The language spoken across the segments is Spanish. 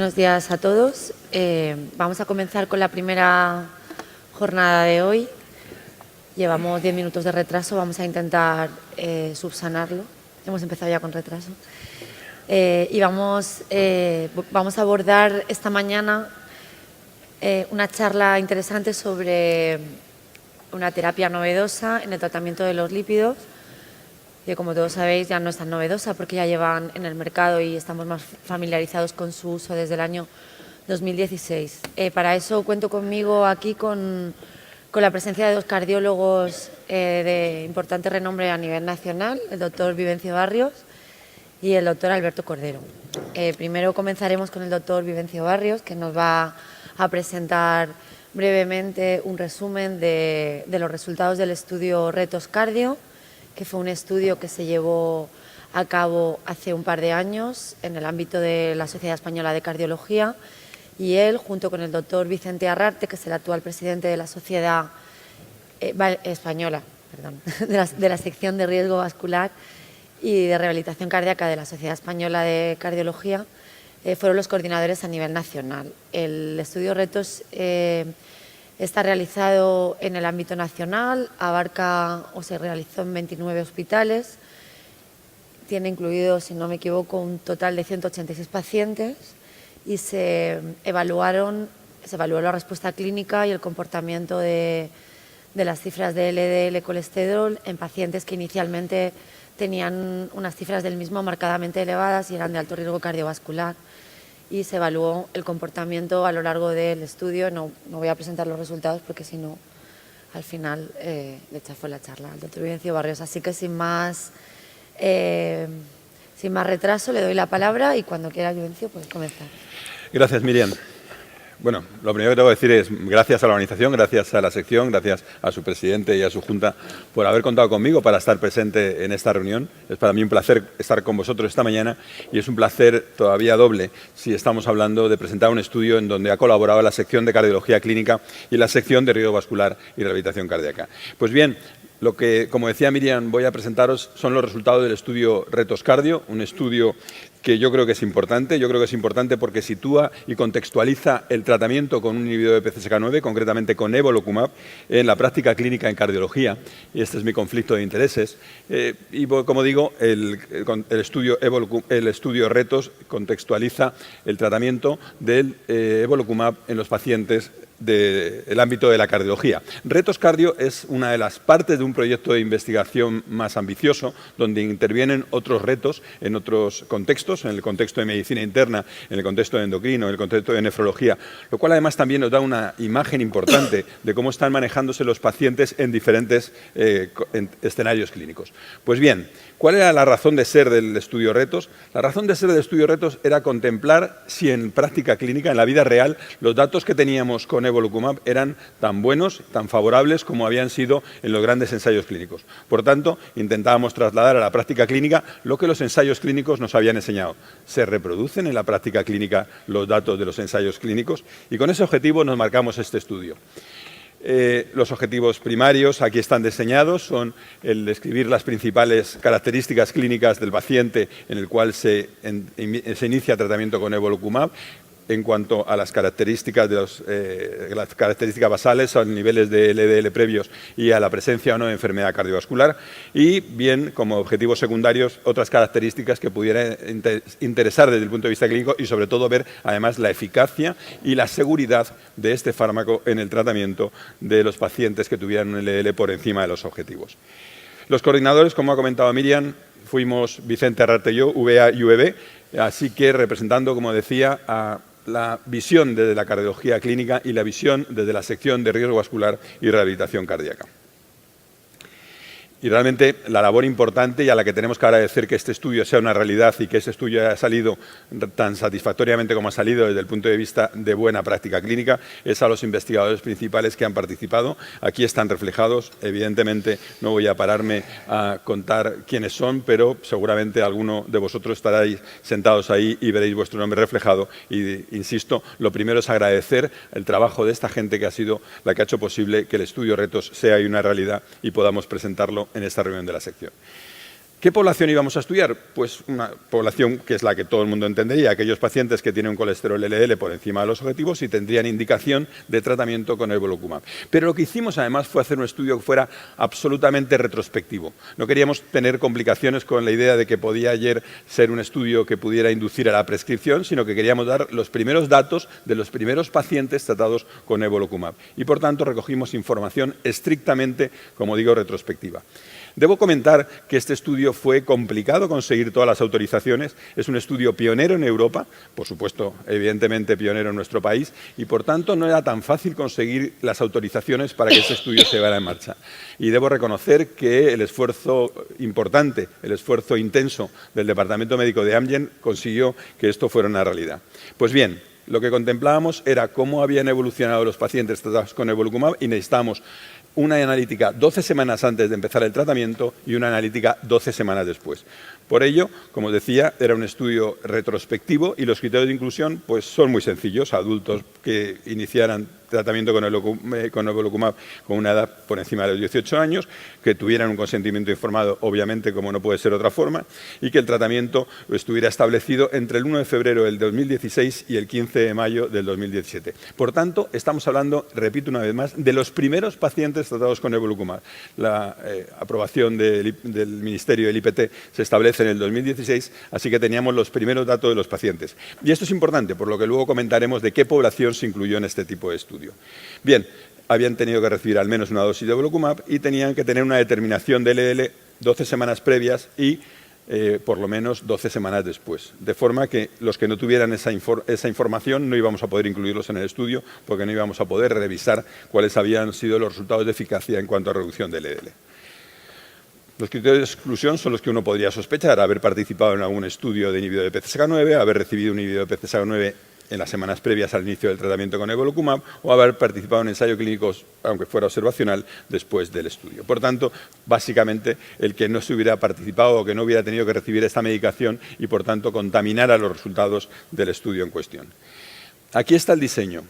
Buenos días a todos. Vamos a comenzar con la primera jornada de hoy. Llevamos 10 minutos de retraso, vamos a intentar subsanarlo. Hemos empezado ya con retraso. Y vamos a abordar esta mañana una charla interesante sobre una terapia novedosa en el tratamiento de los lípidos, que como todos sabéis ya no es tan novedosa porque ya llevan en el mercado y estamos más familiarizados con su uso desde el año 2016. Para eso cuento conmigo aquí con la presencia de dos cardiólogos de importante renombre a nivel nacional, el doctor Vivencio Barrios y el doctor Alberto Cordero. Primero comenzaremos con el doctor Vivencio Barrios, que nos va a presentar brevemente un resumen de los resultados del estudio Retos Cardio, que fue un estudio que se llevó a cabo hace un par de años en el ámbito de la Sociedad Española de Cardiología, y él, junto con el doctor Vicente Arrarte, que es el actual presidente de la Sociedad Española, de la sección de riesgo vascular y de rehabilitación cardíaca de la Sociedad Española de Cardiología, fueron los coordinadores a nivel nacional. El estudio Retos está realizado en el ámbito nacional, abarca o se realizó en 29 hospitales, tiene incluido, si no me equivoco, un total de 186 pacientes y se evaluó la respuesta clínica y el comportamiento de las cifras de LDL colesterol en pacientes que inicialmente tenían unas cifras del mismo marcadamente elevadas y eran de alto riesgo cardiovascular. Y se evaluó el comportamiento a lo largo del estudio. No voy a presentar los resultados porque si no, al final le chafó la charla al doctor Vivencio Barrios. Así que sin más retraso le doy la palabra y cuando quiera, Vivencio, puedes comenzar. Gracias, Miriam. Bueno, lo primero que tengo que decir es gracias a la organización, gracias a la sección, gracias a su presidente y a su junta por haber contado conmigo para estar presente en esta reunión. Es para mí un placer estar con vosotros esta mañana y es un placer todavía doble si estamos hablando de presentar un estudio en donde ha colaborado la sección de cardiología clínica y la sección de riesgo vascular y rehabilitación cardíaca. Pues bien, lo que, como decía Miriam, voy a presentaros son los resultados del estudio Retos Cardio, un estudio que yo creo que es importante. Yo creo que es importante porque sitúa y contextualiza el tratamiento con un inhibidor de PCSK9, concretamente con evolocumab, en la práctica clínica en cardiología. Y este es mi conflicto de intereses. Y como digo, el estudio Retos contextualiza el tratamiento del evolocumab en los pacientes del ámbito de la cardiología. Retos Cardio es una de las partes de un proyecto de investigación más ambicioso, donde intervienen otros retos en otros contextos, en el contexto de medicina interna, en el contexto de endocrino, en el contexto de nefrología, lo cual además también nos da una imagen importante de cómo están manejándose los pacientes en diferentes escenarios clínicos. Pues bien, ¿cuál era la razón de ser del estudio Retos? La razón de ser del estudio Retos era contemplar si en práctica clínica, en la vida real, los datos que teníamos con evolocumab eran tan buenos, tan favorables como habían sido en los grandes ensayos clínicos. Por tanto, intentábamos trasladar a la práctica clínica lo que los ensayos clínicos nos habían enseñado. ¿Se reproducen en la práctica clínica los datos de los ensayos clínicos? Y con ese objetivo nos marcamos este estudio. Los objetivos primarios aquí están diseñados, son el describir las principales características clínicas del paciente en el cual se inicia tratamiento con evolocumab. En cuanto a las características, las características basales, a los niveles de LDL previos y a la presencia o no de enfermedad cardiovascular, y bien, como objetivos secundarios, otras características que pudieran interesar desde el punto de vista clínico y sobre todo ver además la eficacia y la seguridad de este fármaco en el tratamiento de los pacientes que tuvieran un LDL por encima de los objetivos. Los coordinadores, como ha comentado Miriam, fuimos Vicente Arrarte y yo, VA y VB, así que representando, como decía, a la visión desde la cardiología clínica y la visión desde la sección de riesgo vascular y rehabilitación cardíaca. Y realmente la labor importante y a la que tenemos que agradecer que este estudio sea una realidad y que este estudio haya salido tan satisfactoriamente como ha salido desde el punto de vista de buena práctica clínica es a los investigadores principales que han participado. Aquí están reflejados. Evidentemente no voy a pararme a contar quiénes son, pero seguramente alguno de vosotros estaréis sentados ahí y veréis vuestro nombre reflejado. Y insisto, lo primero es agradecer el trabajo de esta gente que ha sido la que ha hecho posible que el estudio Retos sea una realidad y podamos presentarlo en esta reunión de la sección. ¿Qué población íbamos a estudiar? Pues una población que es la que todo el mundo entendería, aquellos pacientes que tienen un colesterol LDL por encima de los objetivos y tendrían indicación de tratamiento con evolocumab. Pero lo que hicimos además fue hacer un estudio que fuera absolutamente retrospectivo. No queríamos tener complicaciones con la idea de que podía ayer ser un estudio que pudiera inducir a la prescripción, sino que queríamos dar los primeros datos de los primeros pacientes tratados con evolocumab. Y por tanto recogimos información estrictamente, como digo, retrospectiva. Debo comentar que este estudio fue complicado conseguir todas las autorizaciones. Es un estudio pionero en Europa, por supuesto, evidentemente pionero en nuestro país, y por tanto no era tan fácil conseguir las autorizaciones para que este estudio se llevara en marcha. Y debo reconocer que el esfuerzo importante, el esfuerzo intenso del Departamento Médico de Amgen consiguió que esto fuera una realidad. Pues bien, lo que contemplábamos era cómo habían evolucionado los pacientes tratados con evolocumab y necesitábamos una analítica 12 semanas antes de empezar el tratamiento y una analítica 12 semanas después. Por ello, como decía, era un estudio retrospectivo y los criterios de inclusión pues, son muy sencillos. Adultos que iniciaran tratamiento con evolocumab con una edad por encima de los 18 años, que tuvieran un consentimiento informado, obviamente, como no puede ser de otra forma, y que el tratamiento estuviera establecido entre el 1 de febrero del 2016 y el 15 de mayo del 2017. Por tanto, estamos hablando, repito una vez más, de los primeros pacientes tratados con evolocumab. La aprobación del Ministerio del IPT se establece en el 2016, así que teníamos los primeros datos de los pacientes. Y esto es importante, por lo que luego comentaremos de qué población se incluyó en este tipo de estudio. Bien, habían tenido que recibir al menos una dosis de evolocumab y tenían que tener una determinación de LDL 12 semanas previas y por lo menos 12 semanas después. De forma que los que no tuvieran esa información no íbamos a poder incluirlos en el estudio porque no íbamos a poder revisar cuáles habían sido los resultados de eficacia en cuanto a reducción de LDL. Los criterios de exclusión son los que uno podría sospechar: haber participado en algún estudio de inhibidor de PCSK9, haber recibido un inhibidor de PCSK9 en las semanas previas al inicio del tratamiento con evolocumab o haber participado en ensayos clínicos, aunque fuera observacional, después del estudio. Por tanto, básicamente, el que no se hubiera participado o que no hubiera tenido que recibir esta medicación y, por tanto, contaminara los resultados del estudio en cuestión. Aquí está el diseño.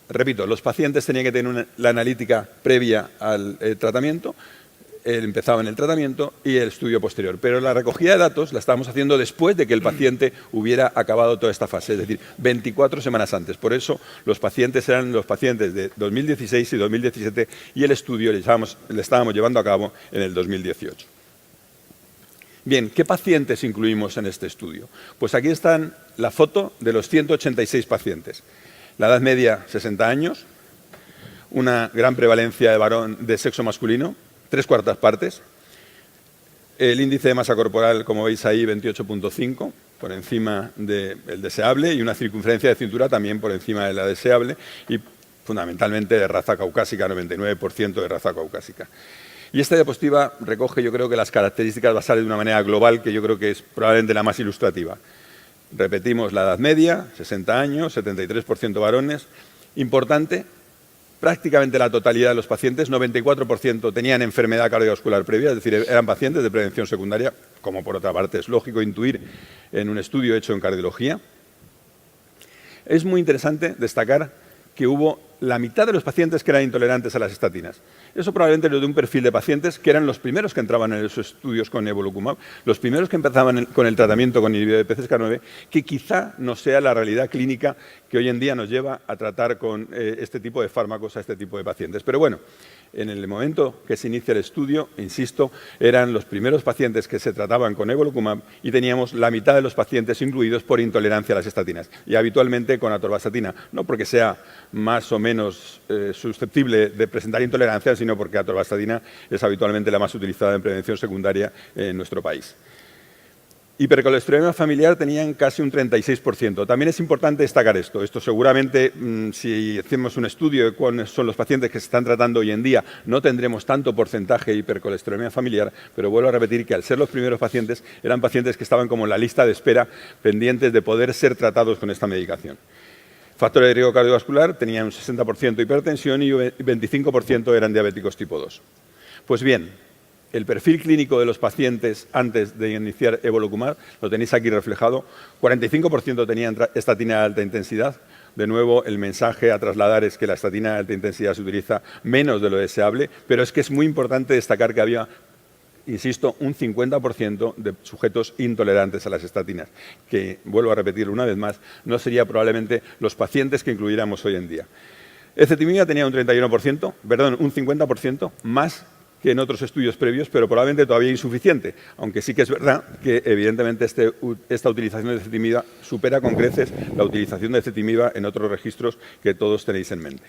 Repito, los pacientes tenían que tener la analítica previa al tratamiento, empezaban el tratamiento y el estudio posterior. Pero la recogida de datos la estábamos haciendo después de que el paciente hubiera acabado toda esta fase, es decir, 24 semanas antes. Por eso los pacientes eran los pacientes de 2016 y 2017 y el estudio le estábamos llevando a cabo en el 2018. Bien, ¿qué pacientes incluimos en este estudio? Pues aquí están la foto de los 186 pacientes. La edad media, 60 años, una gran prevalencia de varón de sexo masculino, 3/4 partes. El índice de masa corporal, como veis ahí, 28,5, por encima del deseable, y una circunferencia de cintura también por encima de la deseable, y fundamentalmente de raza caucásica, 99% de raza caucásica. Y esta diapositiva recoge, yo creo, que las características basales de una manera global, que yo creo que es probablemente la más ilustrativa. Repetimos la edad media, 60 años, 73% varones. Importante, prácticamente la totalidad de los pacientes, 94%, tenían enfermedad cardiovascular previa, es decir, eran pacientes de prevención secundaria, como por otra parte es lógico intuir en un estudio hecho en cardiología. Es muy interesante destacar que hubo la mitad de los pacientes que eran intolerantes a las estatinas. Eso probablemente lo de un perfil de pacientes que eran los primeros que entraban en esos estudios con evolocumab, los primeros que empezaban con el tratamiento con inhibidor de PCSK9, que quizá no sea la realidad clínica que hoy en día nos lleva a tratar con este tipo de fármacos a este tipo de pacientes. Pero bueno, en el momento que se inicia el estudio, insisto, eran los primeros pacientes que se trataban con evolocumab y teníamos la mitad de los pacientes incluidos por intolerancia a las estatinas y habitualmente con atorvastatina, no porque sea más o menos susceptible de presentar intolerancia, sino porque atorvastatina es habitualmente la más utilizada en prevención secundaria en nuestro país. Hipercolesterolemia familiar tenían casi un 36%. También es importante destacar esto. Esto seguramente, si hacemos un estudio de cuáles son los pacientes que se están tratando hoy en día, no tendremos tanto porcentaje de hipercolesterolemia familiar, pero vuelvo a repetir que al ser los primeros pacientes, eran pacientes que estaban como en la lista de espera, pendientes de poder ser tratados con esta medicación. Factores de riesgo cardiovascular tenían un 60% de hipertensión y 25% eran diabéticos tipo 2. Pues bien, el perfil clínico de los pacientes antes de iniciar evolocumab lo tenéis aquí reflejado. 45% tenían estatina de alta intensidad. De nuevo, el mensaje a trasladar es que la estatina de alta intensidad se utiliza menos de lo deseable, pero es que es muy importante destacar que había insisto, un 50% de sujetos intolerantes a las estatinas, que, vuelvo a repetir una vez más, no sería probablemente los pacientes que incluyéramos hoy en día. Ezetimibe tenía un 31%, perdón, un 50% más que en otros estudios previos, pero probablemente todavía insuficiente, aunque sí que es verdad que evidentemente esta utilización de ezetimibe supera con creces la utilización de ezetimibe en otros registros que todos tenéis en mente.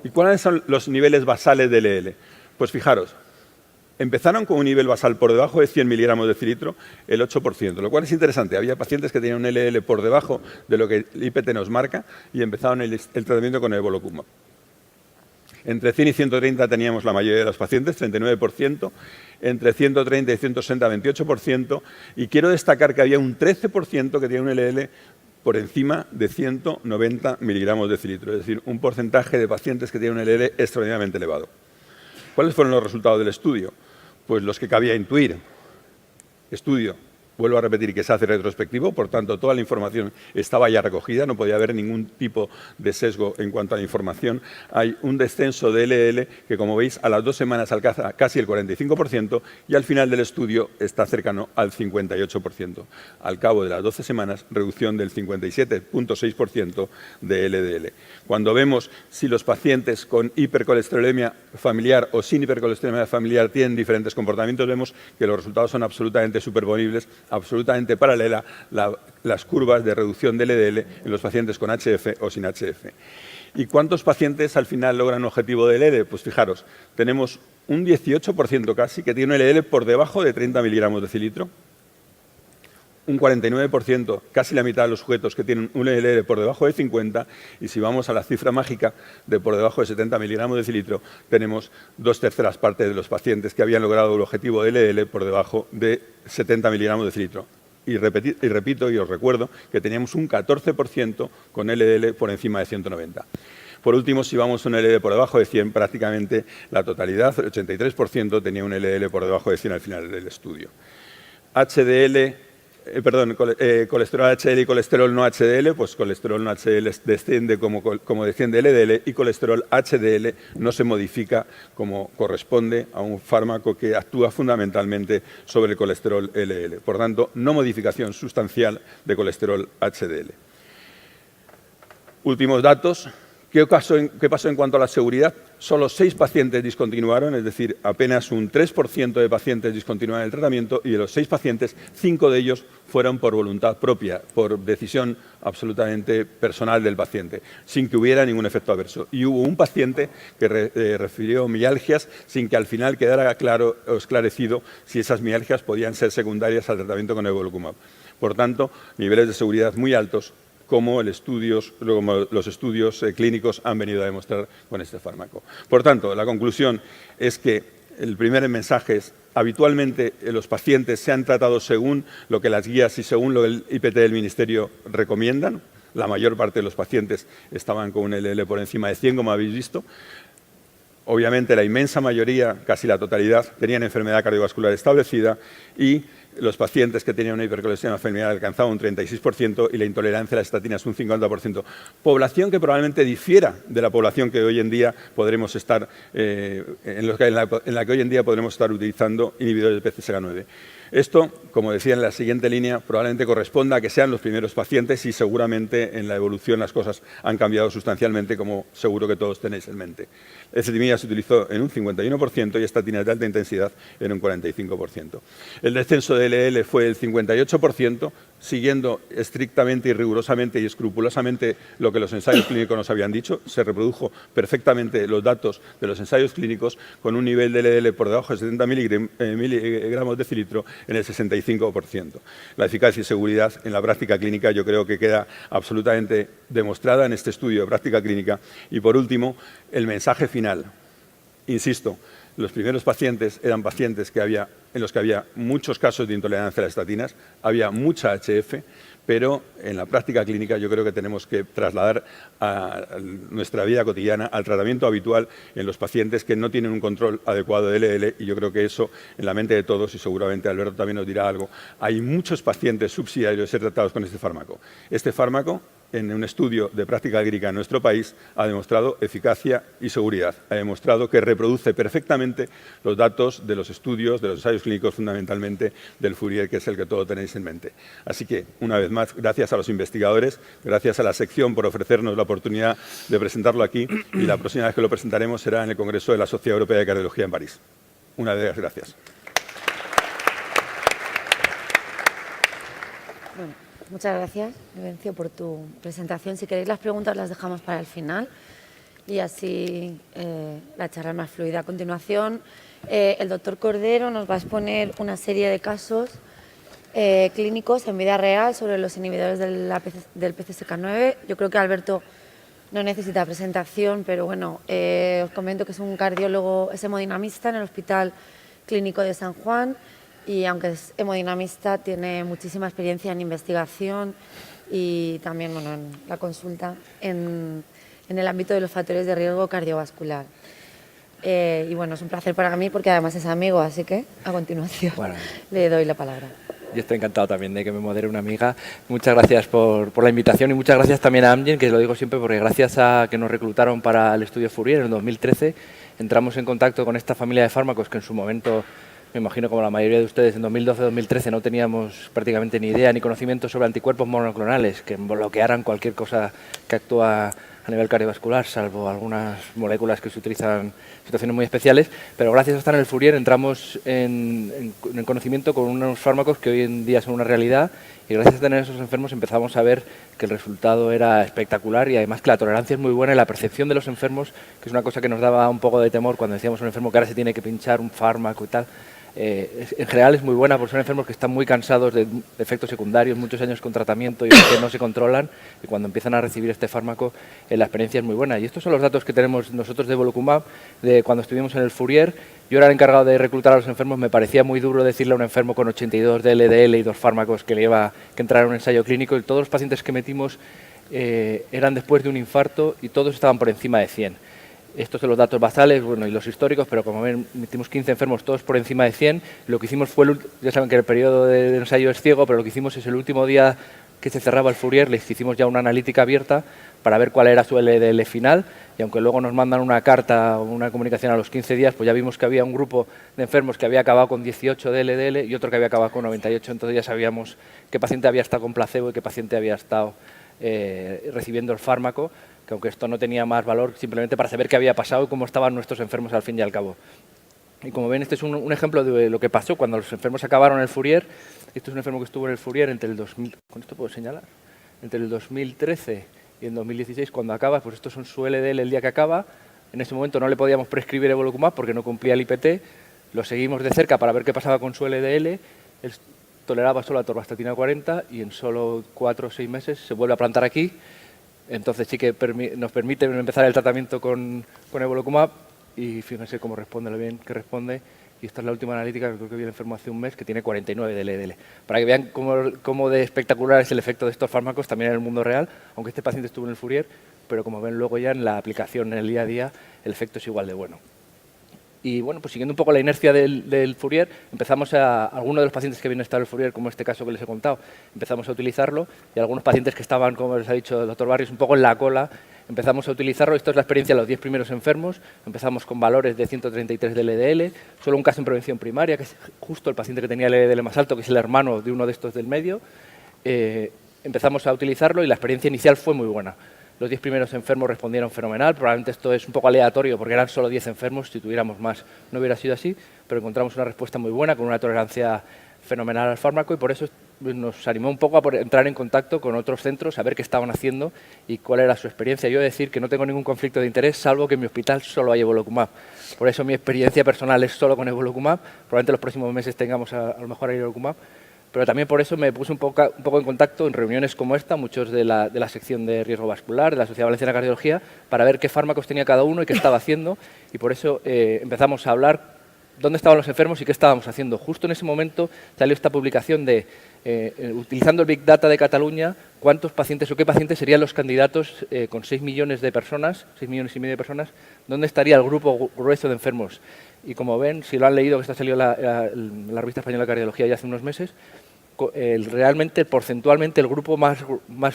¿Y cuáles son los niveles basales de LL? Pues fijaros, empezaron con un nivel basal por debajo de 100 miligramos de decilitro, el 8%, lo cual es interesante. Había pacientes que tenían un LL por debajo de lo que el IPT nos marca y empezaron el tratamiento con el evolocumab. Entre 100 y 130 teníamos la mayoría de los pacientes, 39%, entre 130 y 160, 28%, y quiero destacar que había un 13% que tenía un LL por encima de 190 miligramos de decilitro, es decir, un porcentaje de pacientes que tienen un LL extraordinariamente elevado. ¿Cuáles fueron los resultados del estudio? Pues los que cabía intuir. Estudio, vuelvo a repetir, que se hace retrospectivo, por tanto, toda la información estaba ya recogida, no podía haber ningún tipo de sesgo en cuanto a la información. Hay un descenso de LL que, como veis, a las 2 semanas alcanza casi el 45% y al final del estudio está cercano al 58%. Al cabo de las 12 semanas, reducción del 57,6% de LDL. Cuando vemos si los pacientes con hipercolesterolemia familiar o sin hipercolesterolemia familiar tienen diferentes comportamientos, vemos que los resultados son absolutamente superponibles, absolutamente paralela las curvas de reducción de LDL en los pacientes con HF o sin HF. ¿Y cuántos pacientes al final logran un objetivo de LDL? Pues fijaros, tenemos un 18% casi que tiene un LDL por debajo de 30 miligramos de decilitro, un 49%, casi la mitad de los sujetos que tienen un LDL por debajo de 50, y si vamos a la cifra mágica de por debajo de 70 miligramos de decilitro, tenemos 2/3 partes de los pacientes que habían logrado el objetivo de LDL por debajo de 70 miligramos de decilitro. Y repito y os recuerdo que teníamos un 14% con LDL por encima de 190. Por último, si vamos a un LDL por debajo de 100, prácticamente la totalidad, el 83%, tenía un LDL por debajo de 100 al final del estudio. Colesterol HDL y colesterol no HDL, pues colesterol no HDL desciende como desciende LDL y colesterol HDL no se modifica como corresponde a un fármaco que actúa fundamentalmente sobre el colesterol LDL. Por tanto, no modificación sustancial de colesterol HDL. Últimos datos. ¿Qué pasó en cuanto a la seguridad? Solo 6 pacientes discontinuaron, es decir, apenas un 3% de pacientes discontinuaron el tratamiento y de los 6 pacientes, 5 de ellos fueron por voluntad propia, por decisión absolutamente personal del paciente, sin que hubiera ningún efecto adverso. Y hubo un paciente que refirió mialgias sin que al final quedara claro o esclarecido si esas mialgias podían ser secundarias al tratamiento con evolocumab. Por tanto, niveles de seguridad muy altos, como los estudios clínicos han venido a demostrar con este fármaco. Por tanto, la conclusión es que el primer mensaje es: habitualmente los pacientes se han tratado según lo que las guías y según lo que el IPT del Ministerio recomiendan. La mayor parte de los pacientes estaban con un LDL por encima de 100, como habéis visto. Obviamente, la inmensa mayoría, casi la totalidad, tenían enfermedad cardiovascular establecida y los pacientes que tenían una hipercolesterolemia familiar alcanzaban un 36% y la intolerancia a las estatinas un 50%. Población que probablemente difiera de la población que hoy en día podremos estar, en la que hoy en día podremos estar utilizando inhibidores de PCSK9. Esto, como decía en la siguiente línea, probablemente corresponda a que sean los primeros pacientes y seguramente en la evolución las cosas han cambiado sustancialmente, como seguro que todos tenéis en mente. Ezetimibe se utilizó en un 51% y estatinas de alta intensidad en un 45%. El descenso de LDL fue el 58%, siguiendo estrictamente y rigurosamente y escrupulosamente lo que los ensayos clínicos nos habían dicho. Se reprodujo perfectamente los datos de los ensayos clínicos con un nivel de LDL por debajo de 70 miligramos de decilitro en el 65%. La eficacia y seguridad en la práctica clínica yo creo que queda absolutamente demostrada en este estudio de práctica clínica. Y por último, el mensaje final. Insisto, los primeros pacientes eran pacientes en los que había muchos casos de intolerancia a las estatinas, había mucha HF, pero en la práctica clínica yo creo que tenemos que trasladar a nuestra vida cotidiana al tratamiento habitual en los pacientes que no tienen un control adecuado de LDL, y yo creo que eso en la mente de todos, y seguramente Alberto también nos dirá algo, hay muchos pacientes subsidiarios de ser tratados con este fármaco. Este fármaco en un estudio de práctica clínica en nuestro país, ha demostrado eficacia y seguridad. Ha demostrado que reproduce perfectamente los datos de los estudios, de los ensayos clínicos, fundamentalmente del Fourier, que es el que todos tenéis en mente. Así que, una vez más, gracias a los investigadores, gracias a la sección por ofrecernos la oportunidad de presentarlo aquí, y la próxima vez que lo presentaremos será en el Congreso de la Sociedad Europea de Cardiología en París. Una vez más, gracias. Bueno, muchas gracias, Evencio, por tu presentación. Si queréis las preguntas las dejamos para el final y así la charla es más fluida. A continuación, el doctor Cordero nos va a exponer una serie de casos clínicos en vida real sobre los inhibidores del PCSK9. Yo creo que Alberto no necesita presentación, pero bueno, os comento que es un cardiólogo, es hemodinamista en el Hospital Clínico de San Juan, y aunque es hemodinamista tiene muchísima experiencia en investigación y también bueno, en la consulta en el ámbito de los factores de riesgo cardiovascular. Y bueno, es un placer para mí porque además es amigo, así que a continuación le doy la palabra. Yo estoy encantado también de que me modere una amiga. Muchas gracias por la invitación y muchas gracias también a Amgen, que lo digo siempre porque gracias a que nos reclutaron para el estudio Fourier en 2013, entramos en contacto con esta familia de fármacos que en su momento, me imagino como la mayoría de ustedes, en 2012-2013 no teníamos prácticamente ni idea ni conocimiento sobre anticuerpos monoclonales que bloquearan cualquier cosa que actúa a nivel cardiovascular, salvo algunas moléculas que se utilizan en situaciones muy especiales, pero gracias a estar en el Fourier entramos en conocimiento con unos fármacos que hoy en día son una realidad, y gracias a tener esos enfermos empezamos a ver que el resultado era espectacular y además que la tolerancia es muy buena y la percepción de los enfermos, que es una cosa que nos daba un poco de temor cuando decíamos a un enfermo que ahora se tiene que pinchar un fármaco y tal. En general es muy buena porque son enfermos que están muy cansados de efectos secundarios, muchos años con tratamiento y que no se controlan, y cuando empiezan a recibir este fármaco la experiencia es muy buena. Y estos son los datos que tenemos nosotros de Evolocumab, de cuando estuvimos en el Fourier. Yo era el encargado de reclutar a los enfermos, me parecía muy duro decirle a un enfermo con 82 de LDL y 2 fármacos que le iba que entrar en un ensayo clínico, y todos los pacientes que metimos eran después de un infarto y todos estaban por encima de 100. Estos son los datos basales, bueno, y los históricos, pero como ven, metimos 15 enfermos, todos por encima de 100. Lo que hicimos fue, ya saben que el periodo de ensayo es ciego, pero lo que hicimos es el último día que se cerraba el Fourier, les hicimos ya una analítica abierta para ver cuál era su LDL final, y aunque luego nos mandan una carta o una comunicación a los 15 días, pues ya vimos que había un grupo de enfermos que había acabado con 18 de LDL y otro que había acabado con 98, entonces ya sabíamos qué paciente había estado con placebo y qué paciente había estado recibiendo el fármaco, que aunque esto no tenía más valor, simplemente para saber qué había pasado y cómo estaban nuestros enfermos al fin y al cabo. Y como ven, este es un ejemplo de lo que pasó cuando los enfermos acabaron el Fourier. Este es un enfermo que estuvo en el Fourier entre el 2000, ¿con esto puedo señalar? Entre el 2013 y el 2016, cuando acaba, pues estos son su LDL el día que acaba. En ese momento no le podíamos prescribir Evolocumab porque no cumplía el IPT. Lo seguimos de cerca para ver qué pasaba con su LDL. Él toleraba solo atorvastatina 40 y en solo 4 o 6 meses se vuelve a plantar aquí. Entonces sí que nos permite empezar el tratamiento con Evolocumab, y fíjense cómo responde, lo bien que responde. Y esta es la última analítica que creo que vi el enfermo hace un mes, que tiene 49 de LDL. Para que vean cómo de espectacular es el efecto de estos fármacos también en el mundo real, aunque este paciente estuvo en el Fourier, pero como ven luego ya en la aplicación en el día a día, el efecto es igual de bueno. Y bueno, pues siguiendo un poco la inercia del Fourier, empezamos algunos de los pacientes que vienen a estar en el Fourier, como este caso que les he contado, empezamos a utilizarlo, y algunos pacientes que estaban, como les ha dicho el doctor Barrios, un poco en la cola, empezamos a utilizarlo. Esto es la experiencia de los 10 primeros enfermos. Empezamos con valores de 133 de LDL, solo un caso en prevención primaria, que es justo el paciente que tenía el LDL más alto, que es el hermano de uno de estos del medio. Empezamos a utilizarlo y la experiencia inicial fue muy buena. Los 10 primeros enfermos respondieron fenomenal. Probablemente esto es un poco aleatorio porque eran solo 10 enfermos. Si tuviéramos más no hubiera sido así, pero encontramos una respuesta muy buena con una tolerancia fenomenal al fármaco, y por eso nos animó un poco a entrar en contacto con otros centros, a ver qué estaban haciendo y cuál era su experiencia. Yo he de decir que no tengo ningún conflicto de interés, salvo que en mi hospital solo hay Evolocumab. Por eso mi experiencia personal es solo con Evolocumab. Probablemente los próximos meses tengamos a lo mejor Evolocumab. Pero también por eso me puse un poco en contacto en reuniones como esta, muchos de la sección de riesgo vascular, de la Sociedad Valenciana de Cardiología, para ver qué fármacos tenía cada uno y qué estaba haciendo. Y por eso empezamos a hablar dónde estaban los enfermos y qué estábamos haciendo. Justo en ese momento salió esta publicación de, utilizando el Big Data de Cataluña, cuántos pacientes o qué pacientes serían los candidatos con 6 millones de personas, 6 millones y medio de personas, dónde estaría el grupo grueso de enfermos. Y como ven, si lo han leído, que está salió en la Revista Española de Cardiología ya hace unos meses, realmente, porcentualmente, el grupo más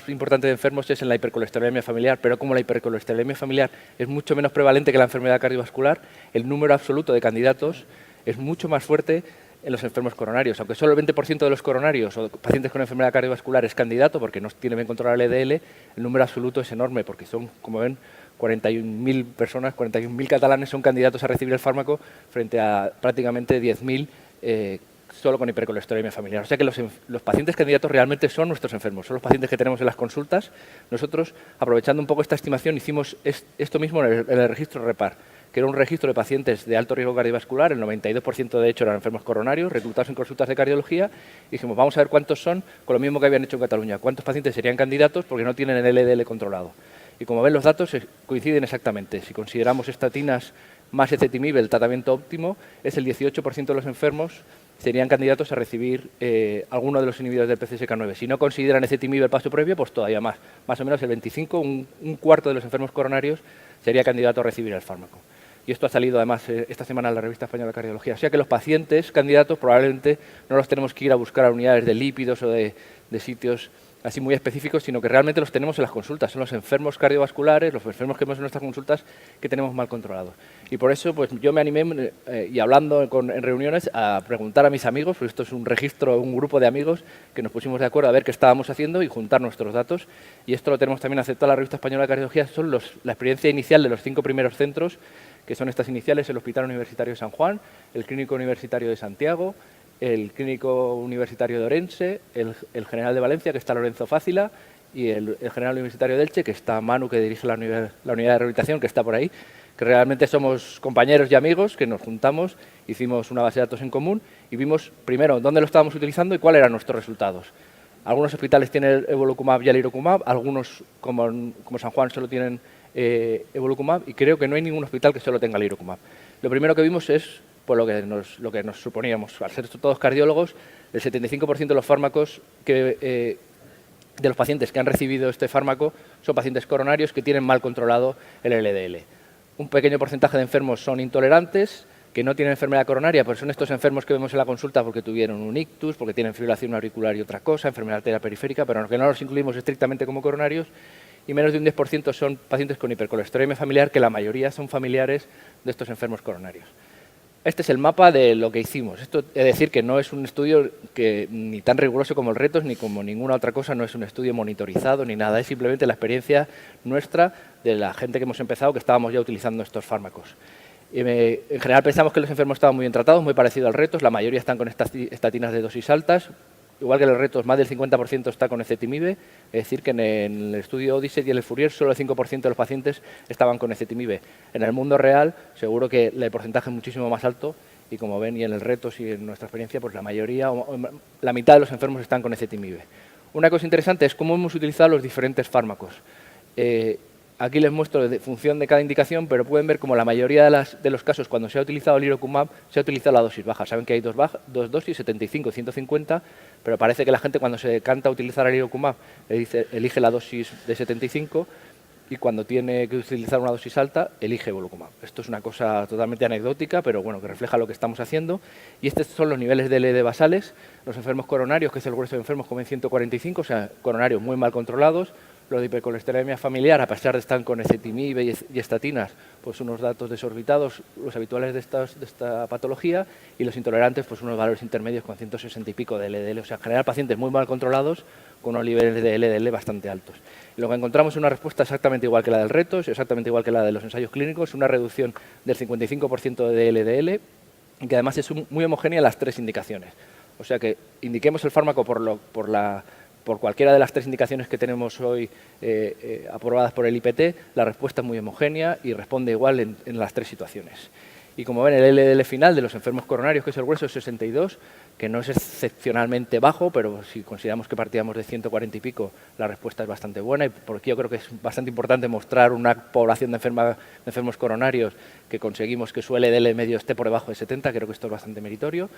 importante de enfermos es en la hipercolesterolemia familiar, pero como la hipercolesterolemia familiar es mucho menos prevalente que la enfermedad cardiovascular, el número absoluto de candidatos es mucho más fuerte en los enfermos coronarios. Aunque solo el 20% de los coronarios o pacientes con enfermedad cardiovascular es candidato porque no tiene bien controlado el LDL, el número absoluto es enorme porque son, como ven, 41.000 personas, 41.000 catalanes son candidatos a recibir el fármaco frente a prácticamente 10.000 solo con hipercolesterolemia familiar. O sea que los pacientes candidatos realmente son nuestros enfermos, son los pacientes que tenemos en las consultas. Nosotros, aprovechando un poco esta estimación, hicimos esto mismo en el registro REPAR, que era un registro de pacientes de alto riesgo cardiovascular, el 92% de hecho eran enfermos coronarios, reclutados en consultas de cardiología, y dijimos, vamos a ver cuántos son, con lo mismo que habían hecho en Cataluña, cuántos pacientes serían candidatos porque no tienen el LDL controlado. Y como ven, los datos coinciden exactamente. Si consideramos estatinas más ezetimibe, el tratamiento óptimo, es el 18% de los enfermos serían candidatos a recibir alguno de los inhibidores del PCSK9. Si no consideran ezetimibe el paso previo, pues todavía más. Más o menos el 25, un cuarto de los enfermos coronarios sería candidato a recibir el fármaco. Y esto ha salido además esta semana en la Revista Española de Cardiología. O sea que los pacientes candidatos probablemente no los tenemos que ir a buscar a unidades de lípidos o de sitios así muy específicos, sino que realmente los tenemos en las consultas. Son los enfermos cardiovasculares, los enfermos que vemos en nuestras consultas que tenemos mal controlados. Y por eso pues yo me animé, y hablando en reuniones, a preguntar a mis amigos, pues esto es un registro, un grupo de amigos que nos pusimos de acuerdo a ver qué estábamos haciendo y juntar nuestros datos. Y esto lo tenemos también aceptado en la Revista Española de Cardiología. Son la experiencia inicial de los 5 primeros centros, que son estas iniciales: el Hospital Universitario de San Juan, el Clínico Universitario de Santiago, el Clínico Universitario de Orense, el General de Valencia, que está Lorenzo Fácila, y el General Universitario de Elche, que está Manu, que dirige la unidad de rehabilitación, que está por ahí, que realmente somos compañeros y amigos, que nos juntamos, hicimos una base de datos en común y vimos primero dónde lo estábamos utilizando y cuáles eran nuestros resultados. Algunos hospitales tienen evolocumab y alirocumab, algunos, como San Juan, solo tienen evolocumab, y creo que no hay ningún hospital que solo tenga alirocumab. Lo primero que vimos es pues lo que nos suponíamos. Al ser todos cardiólogos, el 75% de los fármacos de los pacientes que han recibido este fármaco son pacientes coronarios que tienen mal controlado el LDL. Un pequeño porcentaje de enfermos son intolerantes, que no tienen enfermedad coronaria, pues son estos enfermos que vemos en la consulta porque tuvieron un ictus, porque tienen fibrilación auricular y otra cosa, enfermedad arterial periférica, pero que no los incluimos estrictamente como coronarios. Y menos de un 10% son pacientes con hipercolesterolemia familiar, que la mayoría son familiares de estos enfermos coronarios. Este es el mapa de lo que hicimos. Esto es decir que no es un estudio que ni tan riguroso como el RETOS ni como ninguna otra cosa, no es un estudio monitorizado ni nada, es simplemente la experiencia nuestra de la gente que hemos empezado, que estábamos ya utilizando estos fármacos. En general pensamos que los enfermos estaban muy bien tratados, muy parecido al RETOS, la mayoría están con estatinas de dosis altas. Igual que en los retos, más del 50% está con ezetimibe, es decir, que en el estudio Odyssey y el Fourier solo el 5% de los pacientes estaban con ezetimibe. En el mundo real, seguro que el porcentaje es muchísimo más alto y, como ven, y en el retos y en nuestra experiencia, pues la mayoría, la mitad de los enfermos están con ezetimibe. Una cosa interesante es cómo hemos utilizado los diferentes fármacos. Aquí les muestro de función de cada indicación, pero pueden ver como la mayoría de los casos, cuando se ha utilizado el alirocumab, se ha utilizado la dosis baja. Saben que hay dos dosis, 75 y 150, pero parece que la gente, cuando se decanta a utilizar el alirocumab, elige la dosis de 75, y cuando tiene que utilizar una dosis alta, elige evolocumab. Esto es una cosa totalmente anecdótica, pero bueno, que refleja lo que estamos haciendo. Y estos son los niveles de LD basales. Los enfermos coronarios, que es el grueso de enfermos, comen 145, o sea, coronarios muy mal controlados. Los de hipercolesterolemia familiar, a pesar de estar con ezetimibe y estatinas, pues unos datos desorbitados, los habituales de esta patología, y los intolerantes, pues unos valores intermedios con 160 y pico de LDL. O sea, en general pacientes muy mal controlados con unos niveles de LDL bastante altos. Y lo que encontramos es una respuesta exactamente igual que la del RETOS, exactamente igual que la de los ensayos clínicos, una reducción del 55% de LDL, y que además es muy homogénea en las tres indicaciones. O sea que indiquemos el fármaco por cualquiera de las tres indicaciones que tenemos hoy aprobadas por el IPT, la respuesta es muy homogénea y responde igual en las tres situaciones. Y como ven, el LDL final de los enfermos coronarios, que es el grueso, es 62, que no es excepcionalmente bajo, pero si consideramos que partíamos de 140 y pico, la respuesta es bastante buena. Y por aquí yo creo que es bastante importante mostrar una población de enfermos coronarios que conseguimos que su LDL medio esté por debajo de 70, creo que esto es bastante meritorio.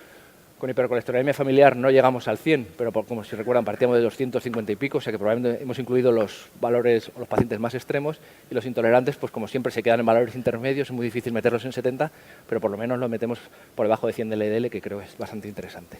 Con hipercolesterolemia familiar no llegamos al 100, pero como si recuerdan, partíamos de 250 y pico, o sea que probablemente hemos incluido los valores o los pacientes más extremos, y los intolerantes, pues como siempre, se quedan en valores intermedios, es muy difícil meterlos en 70, pero por lo menos los metemos por debajo de 100 de LDL, que creo que es bastante interesante.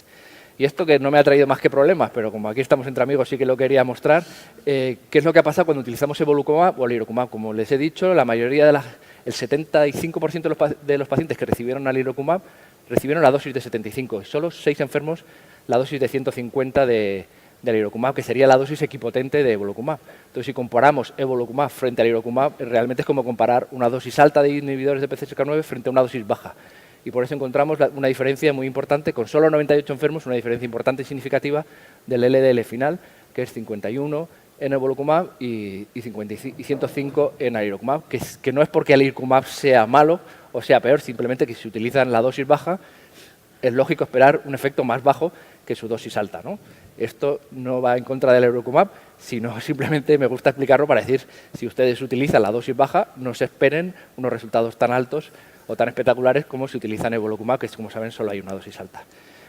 Y esto que no me ha traído más que problemas, pero como aquí estamos entre amigos sí que lo quería mostrar, ¿qué es lo que ha pasado cuando utilizamos evolocumab o alirocumab? Como les he dicho, la mayoría el 75% de los pacientes que recibieron alirocumab recibieron la dosis de 75 y solo 6 enfermos la dosis de 150 de alirocumab, que sería la dosis equipotente de evolocumab. Entonces, si comparamos evolocumab frente a alirocumab, realmente es como comparar una dosis alta de inhibidores de PCSK9 frente a una dosis baja. Y por eso encontramos una diferencia muy importante, con solo 98 enfermos, una diferencia importante y significativa del LDL final, que es 51 en evolocumab y 105 en alirocumab, que no es porque alirocumab sea malo o sea peor, simplemente que si utilizan la dosis baja, es lógico esperar un efecto más bajo que su dosis alta, ¿no? Esto no va en contra del alirocumab, sino simplemente me gusta explicarlo para decir, si ustedes utilizan la dosis baja, no se esperen unos resultados tan altos o tan espectaculares como si utilizan evolocumab, que como saben solo hay una dosis alta.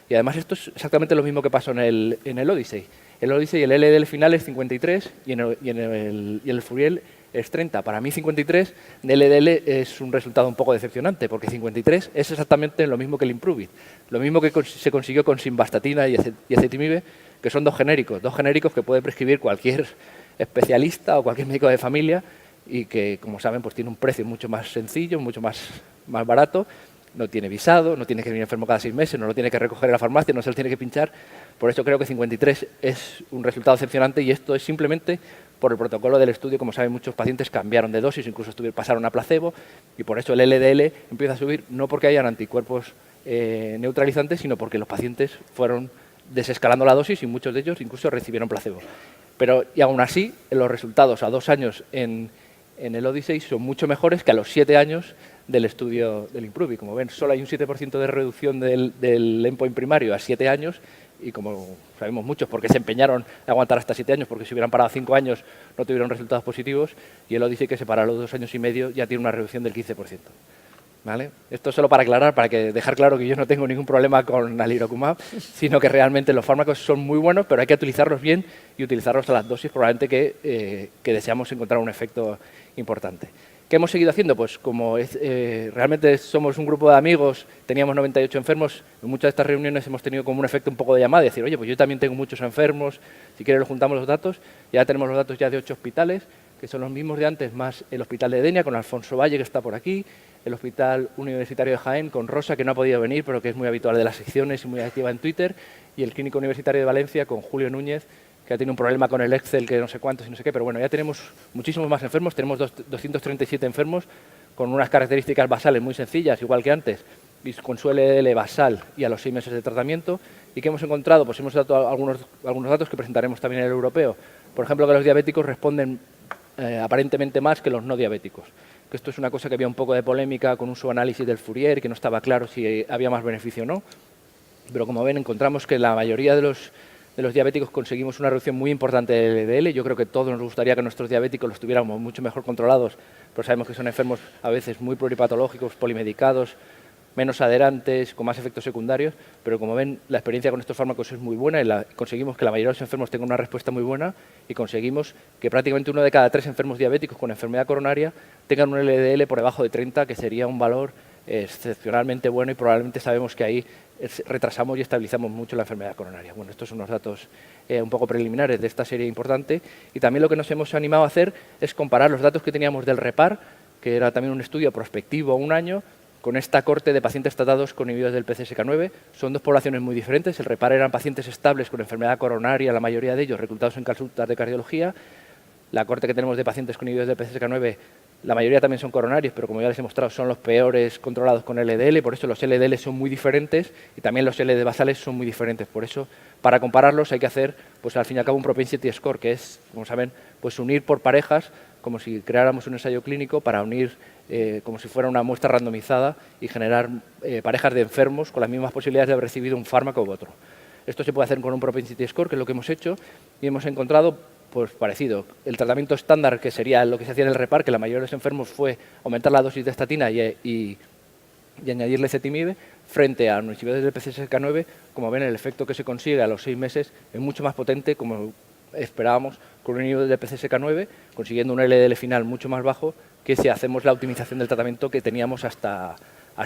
Y además esto es exactamente lo mismo que pasó en el Odyssey. El Odyssey, el LDL final es 53 y en el Furiel es 30. Para mí 53 de LDL es un resultado un poco decepcionante, porque 53 es exactamente lo mismo que el Improvit, lo mismo que se consiguió con simvastatina y ezetimibe, que son dos genéricos que puede prescribir cualquier especialista o cualquier médico de familia y que, como saben, pues tiene un precio mucho más sencillo, mucho más barato, no tiene visado, no tiene que venir enfermo cada 6 meses, no lo tiene que recoger en la farmacia, no se lo tiene que pinchar. Por eso creo que 53 es un resultado decepcionante y esto es simplemente por el protocolo del estudio. Como saben, muchos pacientes cambiaron de dosis, incluso pasaron a placebo y por eso el LDL empieza a subir, no porque hayan anticuerpos neutralizantes, sino porque los pacientes fueron desescalando la dosis y muchos de ellos incluso recibieron placebo. Y aún así, los resultados a 2 años en el Odyssey son mucho mejores que a los 7 años del estudio del Improve. Como ven, solo hay un 7% de reducción del endpoint primario a 7 años y como sabemos muchos, porque se empeñaron en aguantar hasta 7 años, porque si hubieran parado 5 años no tuvieron resultados positivos, y el Odyssey, que se para a los 2 años y medio, ya tiene una reducción del 15%. ¿Vale? Esto solo para aclarar, para dejar claro que yo no tengo ningún problema con alirocumab, sino que realmente los fármacos son muy buenos, pero hay que utilizarlos bien y utilizarlos a las dosis probablemente que deseamos encontrar un efecto importante. ¿Qué hemos seguido haciendo? Pues como realmente somos un grupo de amigos, teníamos 98 enfermos, en muchas de estas reuniones hemos tenido como un efecto un poco de llamada, de decir, oye, pues yo también tengo muchos enfermos, si quieres los juntamos los datos, ya tenemos los datos ya de 8 hospitales, que son los mismos de antes, más el Hospital de Denia, con Alfonso Valle, que está por aquí, el Hospital Universitario de Jaén, con Rosa, que no ha podido venir, pero que es muy habitual de las secciones y muy activa en Twitter, y el Clínico Universitario de Valencia, con Julio Núñez, que ha tenido un problema con el Excel, que no sé cuántos y no sé qué, pero bueno, ya tenemos muchísimos más enfermos, tenemos 237 enfermos con unas características basales muy sencillas, igual que antes, con su LDL basal y a los 6 meses de tratamiento. ¿Y qué hemos encontrado? Pues hemos dado algunos datos que presentaremos también en el europeo. Por ejemplo, que los diabéticos responden aparentemente más que los no diabéticos. Que esto es una cosa que había un poco de polémica con un subanálisis del Fourier, que no estaba claro si había más beneficio o no. Pero como ven, encontramos que la mayoría de los diabéticos conseguimos una reducción muy importante del LDL. Yo creo que todos nos gustaría que nuestros diabéticos los tuviéramos mucho mejor controlados, pero sabemos que son enfermos a veces muy pluripatológicos, polimedicados, menos adherantes, con más efectos secundarios, pero como ven, la experiencia con estos fármacos es muy buena y conseguimos que la mayoría de los enfermos tengan una respuesta muy buena y conseguimos que prácticamente 1 de cada 3 enfermos diabéticos con enfermedad coronaria tengan un LDL por debajo de 30, que sería un valor excepcionalmente bueno, y probablemente sabemos que ahí retrasamos y estabilizamos mucho la enfermedad coronaria. Bueno, estos son unos datos un poco preliminares de esta serie importante, y también lo que nos hemos animado a hacer es comparar los datos que teníamos del REPAR, que era también un estudio prospectivo a 1 año, con esta corte de pacientes tratados con inhibidores del PCSK9. Son 2 poblaciones muy diferentes. El REPAR eran pacientes estables con enfermedad coronaria, la mayoría de ellos reclutados en consultas de cardiología. La corte que tenemos de pacientes con inhibidores del PCSK9, la mayoría también son coronarios, pero como ya les he mostrado, son los peores controlados con LDL, por eso los LDL son muy diferentes y también los LD basales son muy diferentes. Por eso, para compararlos hay que hacer, pues al fin y al cabo, un propensity score, que es, como saben, pues unir por parejas, como si creáramos un ensayo clínico para unir como si fuera una muestra randomizada y generar parejas de enfermos con las mismas posibilidades de haber recibido un fármaco u otro. Esto se puede hacer con un propensity score, que es lo que hemos hecho, y hemos encontrado pues parecido. El tratamiento estándar, que sería lo que se hacía en el REPAR, que la mayoría de los enfermos fue aumentar la dosis de estatina y añadirle ezetimibe, frente a los inhibidores del PCSK9, como ven, el efecto que se consigue a los 6 meses es mucho más potente, como esperábamos, con un inhibidor del PCSK9, consiguiendo un LDL final mucho más bajo que si hacemos la optimización del tratamiento que teníamos hasta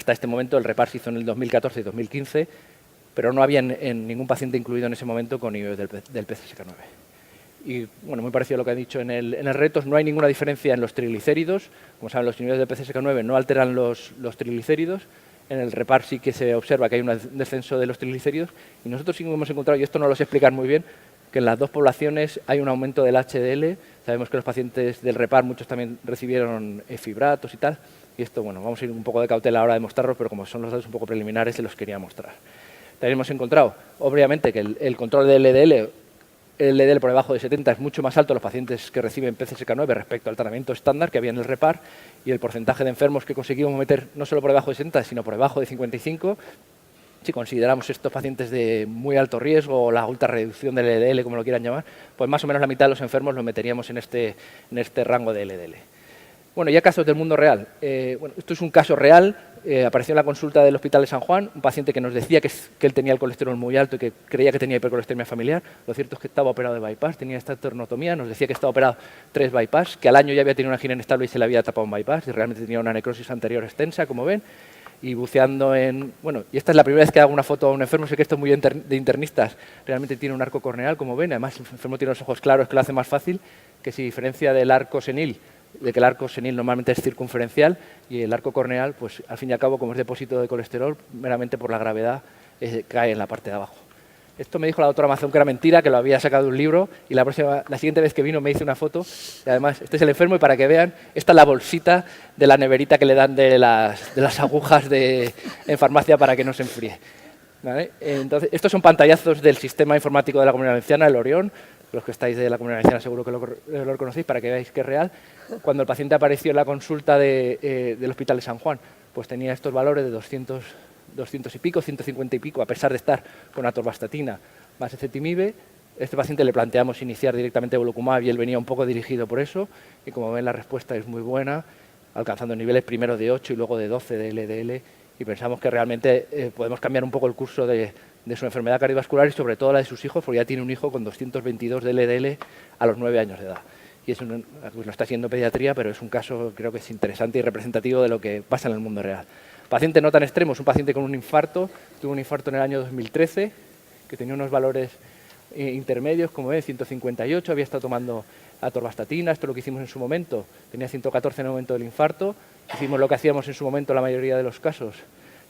este momento. El REPAR se hizo en el 2014 y 2015, pero no había en ningún paciente incluido en ese momento con inhibidores del PCSK9. Y bueno, muy parecido a lo que ha dicho en el retos, no hay ninguna diferencia en los triglicéridos. Como saben, los inhibidores del PCSK9 no alteran los triglicéridos. En el REPAR sí que se observa que hay un descenso de los triglicéridos. Y nosotros sí hemos encontrado, y esto no lo sé explicar muy bien, que en las dos poblaciones hay un aumento del HDL. Sabemos que los pacientes del REPAR, muchos también recibieron fibratos y tal. Y esto, bueno, vamos a ir un poco de cautela ahora de mostrarlo, pero como son los datos un poco preliminares, se los quería mostrar. También hemos encontrado, obviamente, que el control del LDL, el LDL por debajo de 70 es mucho más alto en los pacientes que reciben PCSK9 respecto al tratamiento estándar que había en el REPAR, y el porcentaje de enfermos que conseguimos meter no solo por debajo de 60, sino por debajo de 55, si consideramos estos pacientes de muy alto riesgo o la alta reducción del LDL, como lo quieran llamar, pues más o menos la mitad de los enfermos lo meteríamos en este rango de LDL. Bueno, ya casos del mundo real. Bueno, esto es un caso real. Apareció en la consulta del Hospital de San Juan, un paciente que nos decía que él tenía el colesterol muy alto y que creía que tenía hipercolesterolemia familiar. Lo cierto es que estaba operado de bypass, tenía esta esternotomía, nos decía que estaba operado 3 bypass, que al año ya había tenido una angina inestable y se le había tapado un bypass, y realmente tenía una necrosis anterior extensa, como ven. Y buceando en... Bueno, y esta es la primera vez que hago una foto a un enfermo, sé que esto es muy de internistas, realmente tiene un arco corneal, como ven, además el enfermo tiene los ojos claros, que lo hace más fácil, que se diferencia del arco senil, de que el arco senil normalmente es circunferencial, y el arco corneal, pues al fin y al cabo, como es depósito de colesterol, meramente por la gravedad cae en la parte de abajo. Esto me dijo la doctora Mazón que era mentira, que lo había sacado de un libro, y la siguiente vez que vino me hice una foto, y además, este es el enfermo, y para que vean, esta es la bolsita de la neverita que le dan de las agujas en farmacia para que no se enfríe. ¿Vale? Entonces, estos son pantallazos del sistema informático de la Comunidad Valenciana, el Orión. Los que estáis de la Comunidad Valenciana seguro que lo conocéis, para que veáis que es real. Cuando el paciente apareció en la consulta del Hospital de San Juan, pues tenía estos valores de 200 y pico, 150 y pico, a pesar de estar con atorvastatina más ezetimibe. Este paciente le planteamos iniciar directamente evolocumab y él venía un poco dirigido por eso, y como ven la respuesta es muy buena, alcanzando niveles primero de 8 y luego de 12 de LDL, y pensamos que realmente podemos cambiar un poco el curso de su enfermedad cardiovascular y sobre todo la de sus hijos, porque ya tiene un hijo con 222 de LDL a los 9 años de edad. Y eso no está haciendo pediatría, pero es un caso creo que es interesante y representativo de lo que pasa en el mundo real. Paciente no tan extremo, es un paciente con un infarto, tuvo un infarto en el año 2013, que tenía unos valores intermedios, como ven, 158, había estado tomando atorvastatina, esto es lo que hicimos en su momento, tenía 114 en el momento del infarto, hicimos lo que hacíamos en su momento en la mayoría de los casos,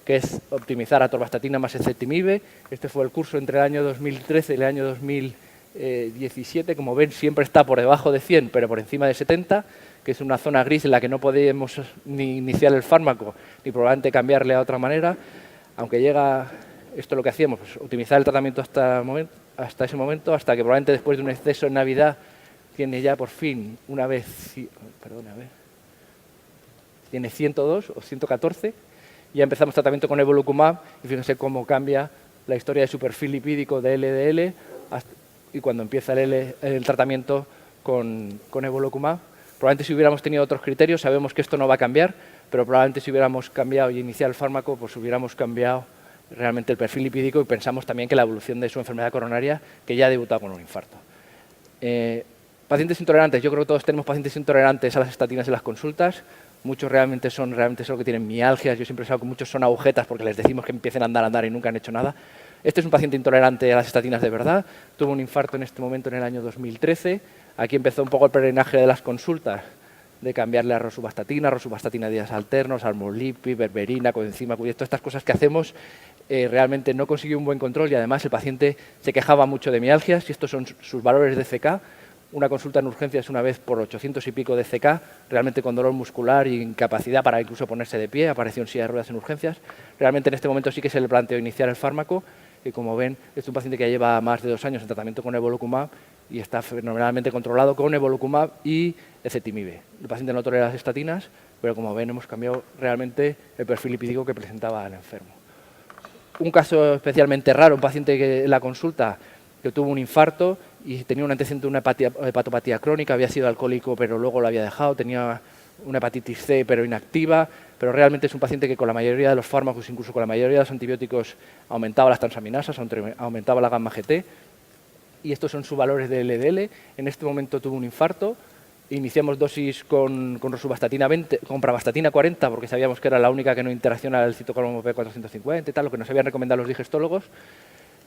que es optimizar atorvastatina más ezetimibe. Este fue el curso entre el año 2013 y el año 2017, como ven siempre está por debajo de 100, pero por encima de 70, que es una zona gris en la que no podemos ni iniciar el fármaco, ni probablemente cambiarle a otra manera, aunque llega, esto es lo que hacíamos, pues, optimizar el tratamiento hasta ese momento, hasta que probablemente después de un exceso en Navidad tiene ya por fin una vez, tiene 102 o 114, ya empezamos tratamiento con evolocumab y fíjense cómo cambia la historia de su perfil lipídico de LDL y cuando empieza el tratamiento con evolocumab. Probablemente si hubiéramos tenido otros criterios, sabemos que esto no va a cambiar, pero probablemente si hubiéramos cambiado y iniciado el fármaco, pues hubiéramos cambiado realmente el perfil lipídico y pensamos también que la evolución de su enfermedad coronaria, que ya ha debutado con un infarto. Pacientes intolerantes, yo creo que todos tenemos pacientes intolerantes a las estatinas en las consultas. Muchos realmente solo que tienen mialgias, yo siempre he sabido que muchos son agujetas porque les decimos que empiecen a andar y nunca han hecho nada. Este es un paciente intolerante a las estatinas de verdad, tuvo un infarto en este momento en el año 2013, aquí empezó un poco el peregrinaje de las consultas, de cambiarle a rosuvastatina días alternos, armolipid, berberina, coenzima Q10, todas estas cosas que hacemos, realmente no consiguió un buen control y además el paciente se quejaba mucho de mialgias y estos son sus valores de CK. Una consulta en urgencias una vez por 800 y pico de CK, realmente con dolor muscular e incapacidad para incluso ponerse de pie, apareció en silla de ruedas en urgencias. Realmente en este momento sí que se le planteó iniciar el fármaco y como ven es un paciente que ya lleva más de 2 años en tratamiento con evolocumab y está fenomenalmente controlado con evolocumab y ezetimibe. El paciente no tolera las estatinas, pero como ven hemos cambiado realmente el perfil lipídico que presentaba el enfermo. Un caso especialmente raro, un paciente que en la consulta que tuvo un infarto y tenía un antecedente de una hepatopatía crónica, había sido alcohólico pero luego lo había dejado, tenía una hepatitis C pero inactiva, pero realmente es un paciente que con la mayoría de los fármacos, incluso con la mayoría de los antibióticos, aumentaba las transaminasas, aumentaba la gamma GT, y estos son sus valores de LDL. En este momento tuvo un infarto, Iniciamos dosis con rosuvastatina 20, con pravastatina 40, porque sabíamos que era la única que no interacciona al citocromo P450 y tal, lo que nos habían recomendado los digestólogos,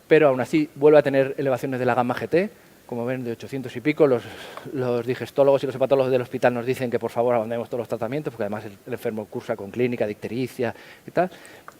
pero aún así vuelve a tener elevaciones de la gamma GT, como ven, de 800 y pico. Los digestólogos y los hepatólogos del hospital nos dicen que por favor abandonemos todos los tratamientos, porque además el enfermo cursa con clínica de ictericia y tal.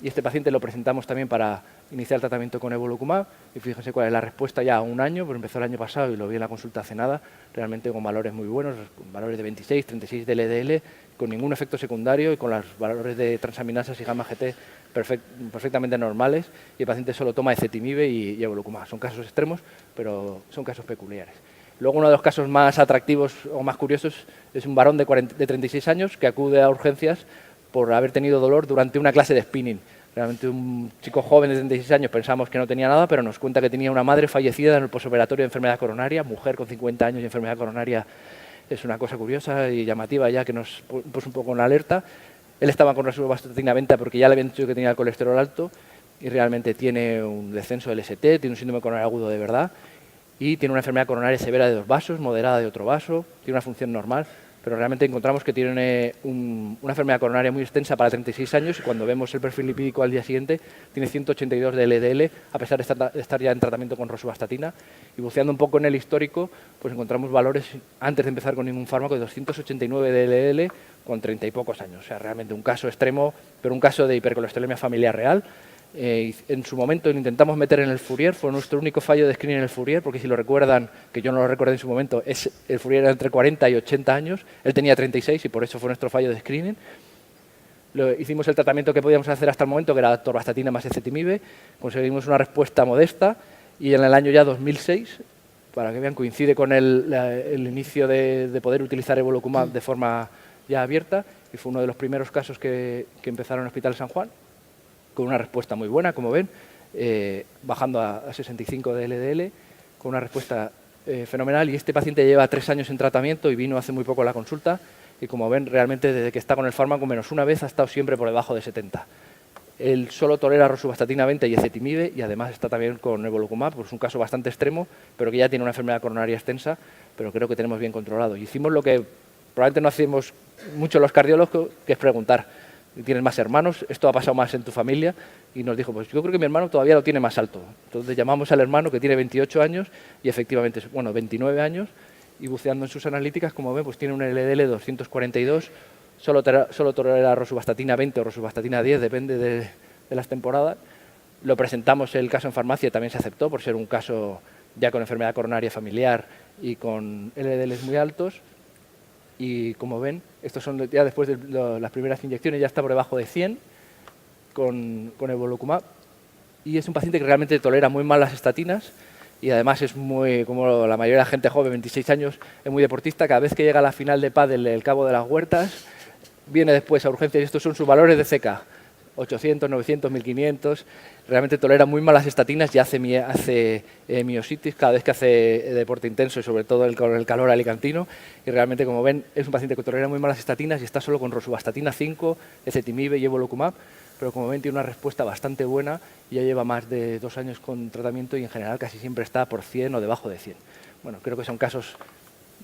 Y este paciente lo presentamos también para iniciar el tratamiento con evolocumab, y fíjense cuál es la respuesta ya a un año, pues empezó el año pasado y lo vi en la consulta hace nada, realmente con valores muy buenos, con valores de 26, 36 de LDL, con ningún efecto secundario y con los valores de transaminasas y gamma GT perfectamente normales, y el paciente solo toma ezetimibe y evolocumab. Son casos extremos, pero son casos peculiares. Luego, uno de los casos más atractivos o más curiosos es un varón de 36 años que acude a urgencias por haber tenido dolor durante una clase de spinning. Realmente un chico joven de 36 años, pensamos que no tenía nada, pero nos cuenta que tenía una madre fallecida en el posoperatorio de enfermedad coronaria, mujer con 50 años y enfermedad coronaria. Es una cosa curiosa y llamativa ya que nos puso un poco en alerta. Él estaba con rosuvastatina 20 porque ya le habían dicho que tenía el colesterol alto y realmente tiene un descenso del ST, tiene un síndrome coronario agudo de verdad y tiene una enfermedad coronaria severa de 2 vasos, moderada de otro vaso, tiene una función normal, pero realmente encontramos que tiene una enfermedad coronaria muy extensa para 36 años y cuando vemos el perfil lipídico al día siguiente tiene 182 de LDL a pesar de estar ya en tratamiento con rosuvastatina, y buceando un poco en el histórico pues encontramos valores antes de empezar con ningún fármaco de 289 de LDL con 30 y pocos años. O sea, realmente un caso extremo, pero un caso de hipercolesterolemia familiar real. En su momento lo intentamos meter en el Fourier, fue nuestro único fallo de screening en el Fourier, porque si lo recuerdan, que yo no lo recordé en su momento, el Fourier era entre 40 y 80 años, él tenía 36 y por eso fue nuestro fallo de screening. Hicimos el tratamiento que podíamos hacer hasta el momento, que era atorvastatina más ezetimibe, conseguimos una respuesta modesta y en el año ya 2006, para que vean, coincide con el inicio de poder utilizar evolocumab de forma ya abierta, y fue uno de los primeros casos que empezaron en el Hospital San Juan, con una respuesta muy buena, como ven, bajando a 65 de LDL, con una respuesta fenomenal, y este paciente lleva 3 años en tratamiento y vino hace muy poco a la consulta, y como ven, realmente desde que está con el fármaco, menos una vez, ha estado siempre por debajo de 70. Él solo tolera rosuvastatina 20 y ezetimibe, y además está también con evolocumab, pues un caso bastante extremo, pero que ya tiene una enfermedad coronaria extensa, pero creo que tenemos bien controlado. Y hicimos lo que probablemente no hacemos mucho los cardiólogos, que es preguntar: ¿tienes más hermanos? ¿Esto ha pasado más en tu familia? Y nos dijo, pues yo creo que mi hermano todavía lo tiene más alto. Entonces llamamos al hermano, que tiene 28 años, y efectivamente, bueno, 29 años, y buceando en sus analíticas, como ven, pues tiene un LDL de 242, solo tolera rosuvastatina 20 o rosuvastatina 10, depende de las temporadas. Lo presentamos el caso en farmacia, también se aceptó por ser un caso ya con enfermedad coronaria familiar y con LDLs muy altos. Y como ven, estos son ya después de las primeras inyecciones, ya está por debajo de 100 con evolocumab. Y es un paciente que realmente tolera muy mal las estatinas y además es muy, como la mayoría de la gente joven, 26 años, es muy deportista. Cada vez que llega a la final de pádel el Cabo de las Huertas, viene después a urgencias y estos son sus valores de CK. 800, 900, 1500, realmente tolera muy mal las estatinas y hace miositis cada vez que hace deporte intenso y sobre todo con el calor alicantino, y realmente, como ven, es un paciente que tolera muy mal las estatinas y está solo con rosuvastatina 5, ezetimibe y evolocumab, pero como ven tiene una respuesta bastante buena y ya lleva más de 2 años con tratamiento y en general casi siempre está por 100 o debajo de 100. Bueno, creo que son casos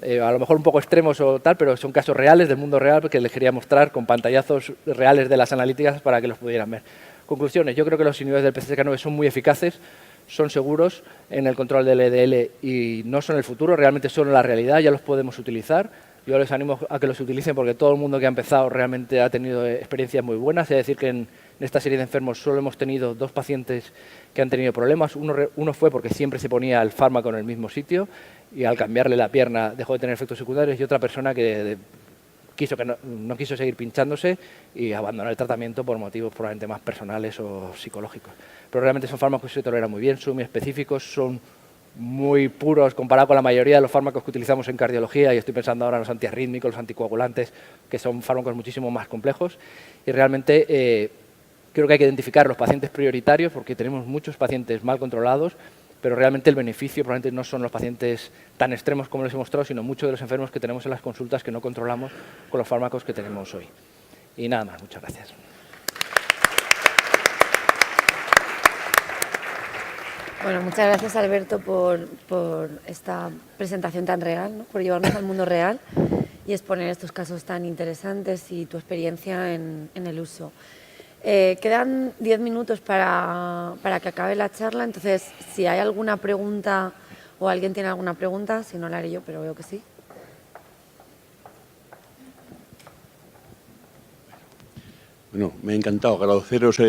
a lo mejor un poco extremos o tal, pero son casos reales del mundo real que les quería mostrar con pantallazos reales de las analíticas para que los pudieran ver. Conclusiones: yo creo que los inhibidores del PCSK9 son muy eficaces, son seguros en el control del LDL y no son el futuro, realmente son la realidad, ya los podemos utilizar. Yo les animo a que los utilicen porque todo el mundo que ha empezado realmente ha tenido experiencias muy buenas. Es decir, que en esta serie de enfermos solo hemos tenido 2 pacientes que han tenido problemas. Uno fue porque siempre se ponía el fármaco en el mismo sitio y al cambiarle la pierna dejó de tener efectos secundarios, y otra persona que no quiso seguir pinchándose y abandonó el tratamiento por motivos probablemente más personales o psicológicos. Pero realmente son fármacos que se toleran muy bien, son muy específicos, son muy puros comparado con la mayoría de los fármacos que utilizamos en cardiología, y estoy pensando ahora en los antiarrítmicos, los anticoagulantes, que son fármacos muchísimo más complejos, y realmente creo que hay que identificar los pacientes prioritarios porque tenemos muchos pacientes mal controlados, pero realmente el beneficio probablemente no son los pacientes tan extremos como les he mostrado, sino muchos de los enfermos que tenemos en las consultas que no controlamos con los fármacos que tenemos hoy. Y nada más, muchas gracias. Bueno, muchas gracias, Alberto, por esta presentación tan real, ¿no? Por llevarnos al mundo real. y exponer estos casos tan interesantes y tu experiencia en el uso. Quedan 10 minutos para que acabe la charla, entonces si hay alguna pregunta o alguien tiene alguna pregunta, si no la haré yo, pero veo que sí. Bueno, me ha encantado agradeceros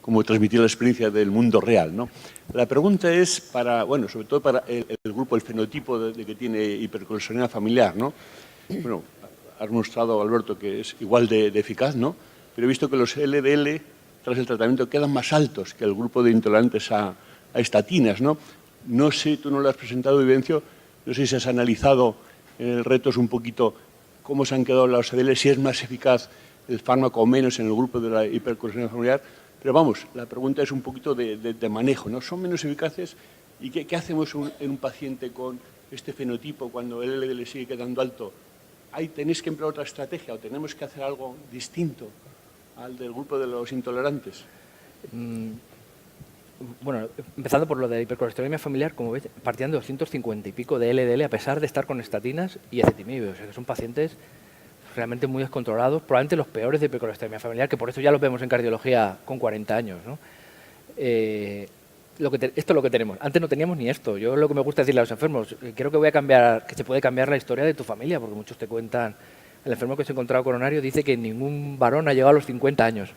cómo transmitir la experiencia del mundo real, ¿no? La pregunta es para, bueno, sobre todo para el grupo, el fenotipo de que tiene hipercolesterolemia familiar, ¿no? Bueno, has mostrado, Alberto, que es igual de eficaz, ¿no? Pero he visto que los LDL, tras el tratamiento, quedan más altos que el grupo de intolerantes a estatinas, ¿no? No sé, tú no lo has presentado, Vivencio, no sé si has analizado en el retos un poquito cómo se han quedado los LDL, si es más eficaz el fármaco o menos en el grupo de la hipercolesterolemia familiar. Pero vamos, la pregunta es un poquito de manejo, ¿no? ¿Son menos eficaces? ¿Y qué hacemos en un paciente con este fenotipo cuando el LDL sigue quedando alto? ¿Ahí tenéis que emplear otra estrategia o tenemos que hacer algo distinto al del grupo de los intolerantes? Bueno, empezando por lo de hipercolesterolemia familiar, como veis, partían de 250 y pico de LDL a pesar de estar con estatinas y ezetimibe. O sea, que son pacientes realmente muy descontrolados, probablemente los peores de hipercolesterolemia familiar, que por eso ya los vemos en cardiología con 40 años, ¿no? Esto es lo que tenemos. Antes no teníamos ni esto. Yo lo que me gusta decirle a los enfermos, creo que voy a cambiar, que se puede cambiar la historia de tu familia, porque muchos te cuentan, el enfermo que se ha encontrado coronario dice que ningún varón ha llegado a los 50 años.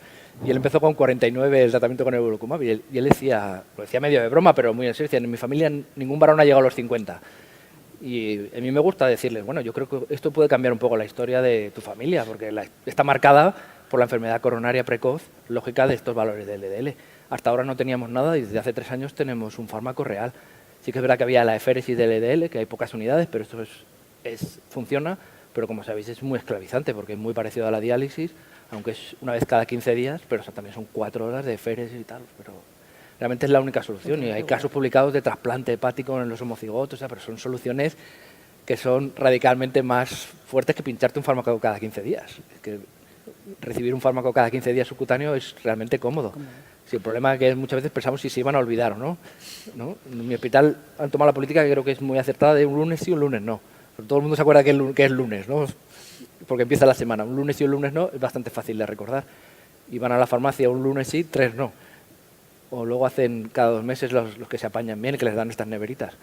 Y él empezó con 49 el tratamiento con el evolocumab. Y él decía, lo decía medio de broma, pero muy en serio, decía, en mi familia ningún varón ha llegado a los 50. Y a mí me gusta decirles, bueno, yo creo que esto puede cambiar un poco la historia de tu familia, porque está marcada por la enfermedad coronaria precoz, lógica de estos valores de LDL. Hasta ahora no teníamos nada y desde hace 3 años tenemos un fármaco real. Sí que es verdad que había la eféresis de LDL, que hay pocas unidades, pero esto funciona, pero como sabéis es muy esclavizante porque es muy parecido a la diálisis, aunque es una vez cada 15 días, pero también son 4 horas de eféresis y tal, pero realmente es la única solución. Y hay casos publicados de trasplante hepático en los homocigotos, o sea, pero son soluciones que son radicalmente más fuertes que pincharte un fármaco cada 15 días. Es que recibir un fármaco cada 15 días subcutáneo es realmente cómodo. Sí, el problema es que muchas veces pensamos si se iban a olvidar o no. En mi hospital han tomado la política que creo que es muy acertada de un lunes sí, un lunes no. Pero todo el mundo se acuerda que es lunes, ¿no? Porque empieza la semana. Un lunes sí, un lunes no es bastante fácil de recordar. Y van a la farmacia un lunes sí, 3 no. O luego hacen cada 2 meses los que se apañan bien, que les dan estas neveritas.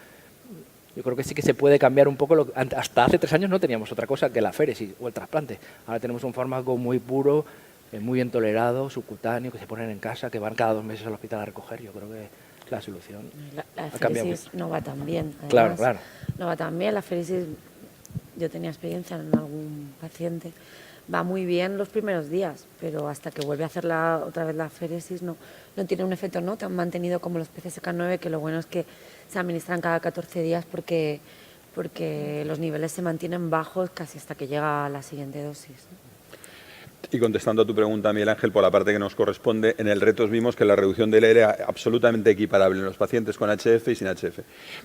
Yo creo que sí que se puede cambiar un poco. Hasta hace 3 años no teníamos otra cosa que la féresis o el trasplante. Ahora tenemos un fármaco muy puro, muy bien tolerado, subcutáneo, que se ponen en casa, que van cada 2 meses al hospital a recoger. Yo creo que la solución La féresis no va tan bien. Además, claro. No va tan bien. La féresis, yo tenía experiencia en algún paciente, va muy bien los primeros días, pero hasta que vuelve a hacer otra vez la féresis no tiene un efecto no tan mantenido como los PCSK9, que lo bueno es que se administran cada 14 días porque los niveles se mantienen bajos casi hasta que llega la siguiente dosis, ¿no? Y contestando a tu pregunta, Miguel Ángel, por la parte que nos corresponde, en el retos vimos que la reducción del LDL era absolutamente equiparable en los pacientes con HF y sin HF.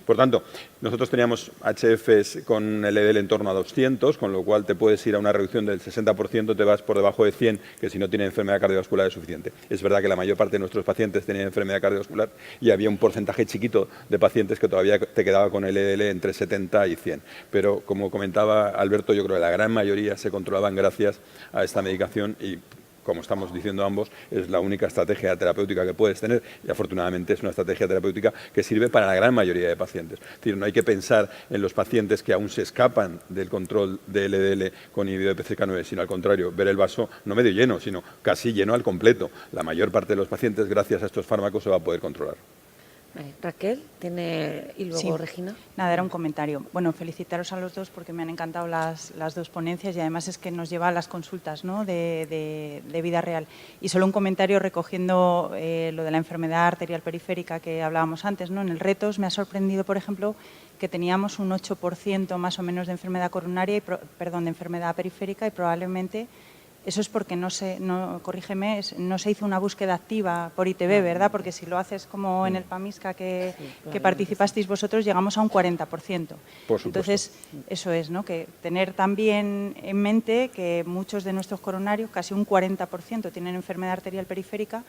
Por tanto, nosotros teníamos HFs con LDL en torno a 200, con lo cual te puedes ir a una reducción del 60%, te vas por debajo de 100, que si no tiene enfermedad cardiovascular es suficiente. Es verdad que la mayor parte de nuestros pacientes tenían enfermedad cardiovascular y había un porcentaje chiquito de pacientes que todavía te quedaba con LDL entre 70 y 100. Pero, como comentaba Alberto, yo creo que la gran mayoría se controlaban gracias a esta medicación y, como estamos diciendo ambos, es la única estrategia terapéutica que puedes tener y afortunadamente es una estrategia terapéutica que sirve para la gran mayoría de pacientes. Es decir, no hay que pensar en los pacientes que aún se escapan del control de LDL con inhibidor de PCSK9, sino al contrario, ver el vaso no medio lleno, sino casi lleno al completo. La mayor parte de los pacientes, gracias a estos fármacos, se va a poder controlar. Raquel, y luego Sí. Regina. Nada, era un comentario. Bueno, felicitaros a los dos porque me han encantado las 2 ponencias y además es que nos lleva a las consultas, ¿no?, de vida real. Y solo un comentario recogiendo lo de la enfermedad arterial periférica que hablábamos antes, ¿no? En el retos me ha sorprendido, por ejemplo, que teníamos un 8% más o menos de enfermedad coronaria, de enfermedad periférica y probablemente eso es porque no se hizo una búsqueda activa por ITB, ¿verdad? Porque si lo haces como en el PAMISCA que participasteis vosotros, llegamos a un 40%. Por supuesto. Entonces, eso es, ¿no? Que tener también en mente que muchos de nuestros coronarios, casi un 40%, tienen enfermedad arterial periférica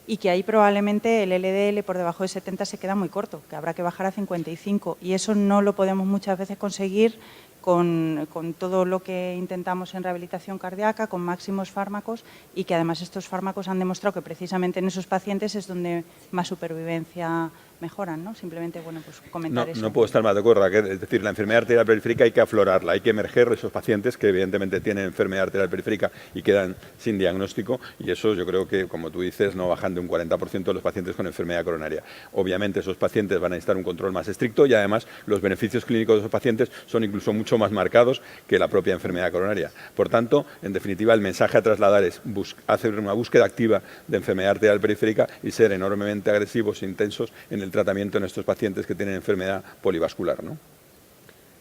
y que ahí probablemente el LDL por debajo de 70 se queda muy corto, que habrá que bajar a 55 y eso no lo podemos muchas veces conseguir con todo lo que intentamos en rehabilitación cardíaca, con máximos fármacos, y que además estos fármacos han demostrado que precisamente en esos pacientes es donde más supervivencia mejoran, ¿no? Simplemente, bueno, pues comentar eso. No puedo estar más de acuerdo. Es decir, la enfermedad arterial periférica hay que aflorarla, hay que emerger esos pacientes que evidentemente tienen enfermedad arterial periférica y quedan sin diagnóstico, y eso yo creo que, como tú dices, no bajan de un 40% los pacientes con enfermedad coronaria. Obviamente esos pacientes van a necesitar un control más estricto y además los beneficios clínicos de esos pacientes son incluso mucho más marcados que la propia enfermedad coronaria. Por tanto, en definitiva, el mensaje a trasladar es hacer una búsqueda activa de enfermedad arterial periférica y ser enormemente agresivos e intensos en el tratamiento en estos pacientes que tienen enfermedad polivascular, ¿no?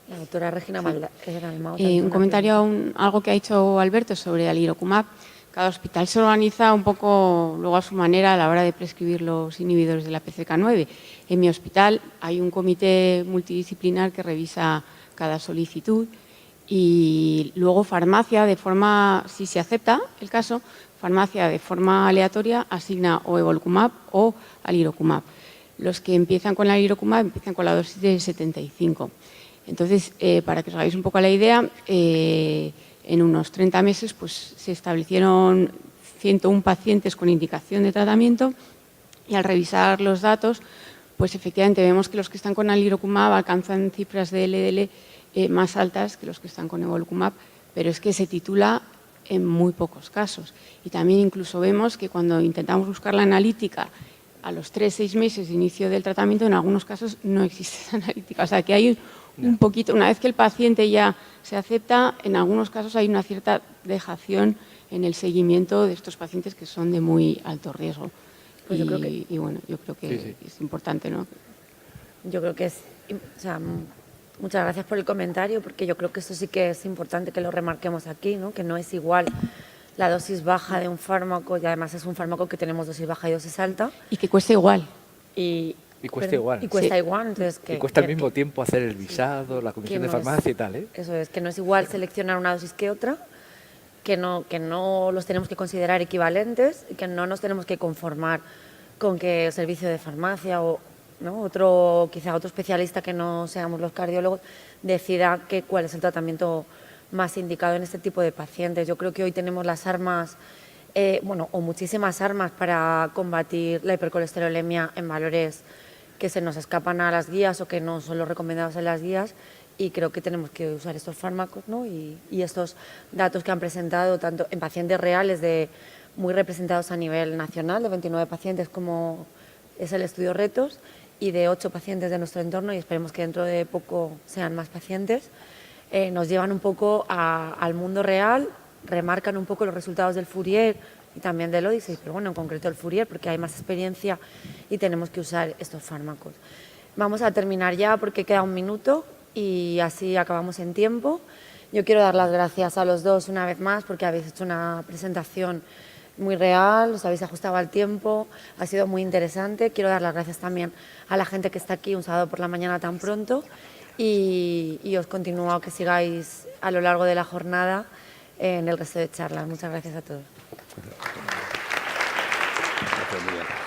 La doctora Regina Dalmau. Un comentario a algo que ha dicho Alberto sobre alirocumab. Cada hospital se organiza un poco luego a su manera a la hora de prescribir los inhibidores de la PCK9. En mi hospital hay un comité multidisciplinar que revisa cada solicitud y luego farmacia, de forma, si se acepta el caso, farmacia de forma aleatoria asigna o evolocumab o alirocumab. Los que empiezan con alirocumab empiezan con la dosis de 75. Entonces, para que os hagáis un poco la idea, en unos 30 meses pues, se establecieron 101 pacientes con indicación de tratamiento y al revisar los datos, pues efectivamente vemos que los que están con alirocumab alcanzan cifras de LDL más altas que los que están con evolocumab, pero es que se titula en muy pocos casos. Y también incluso vemos que cuando intentamos buscar la analítica a los 3-6 meses de inicio del tratamiento, en algunos casos no existe esa analítica. O sea, que hay un poquito, una vez que el paciente ya se acepta, en algunos casos hay una cierta dejación en el seguimiento de estos pacientes que son de muy alto riesgo. Pues yo creo que, bueno, yo creo que es importante, ¿no? Yo creo que es... O sea, muchas gracias por el comentario, porque yo creo que esto sí que es importante que lo remarquemos aquí, ¿no? Que no es igual la dosis baja de un fármaco, y además es un fármaco que tenemos dosis baja y dosis alta. Y que cuesta igual. Y cuesta igual. Y cuesta igual. Entonces y cuesta al mismo tiempo hacer el visado, la comisión de farmacia y tal, ¿eh? Eso es, que no es igual seleccionar una dosis que otra, que no los tenemos que considerar equivalentes y que no nos tenemos que conformar con que el servicio de farmacia o, ¿no?, quizá otro especialista que no seamos los cardiólogos decida cuál es el tratamiento más indicado en este tipo de pacientes. Yo creo que hoy tenemos las armas, o muchísimas armas para combatir la hipercolesterolemia en valores que se nos escapan a las guías o que no son los recomendados en las guías, y creo que tenemos que usar estos fármacos, ¿no? y estos datos que han presentado tanto en pacientes reales muy representados a nivel nacional, de 29 pacientes como es el estudio RETOS, y de 8 pacientes de nuestro entorno, y esperemos que dentro de poco sean más pacientes, nos llevan un poco al mundo real, remarcan un poco los resultados del Fourier y también del Odyssey, pero bueno, en concreto el Fourier, porque hay más experiencia y tenemos que usar estos fármacos. Vamos a terminar ya porque queda un minuto y así acabamos en tiempo. Yo quiero dar las gracias a los dos una vez más porque habéis hecho una presentación muy real, os habéis ajustado al tiempo, ha sido muy interesante. Quiero dar las gracias también a la gente que está aquí un sábado por la mañana tan pronto y os continúo que sigáis a lo largo de la jornada en el resto de charlas. Muchas gracias a todos. Gracias, Miguel.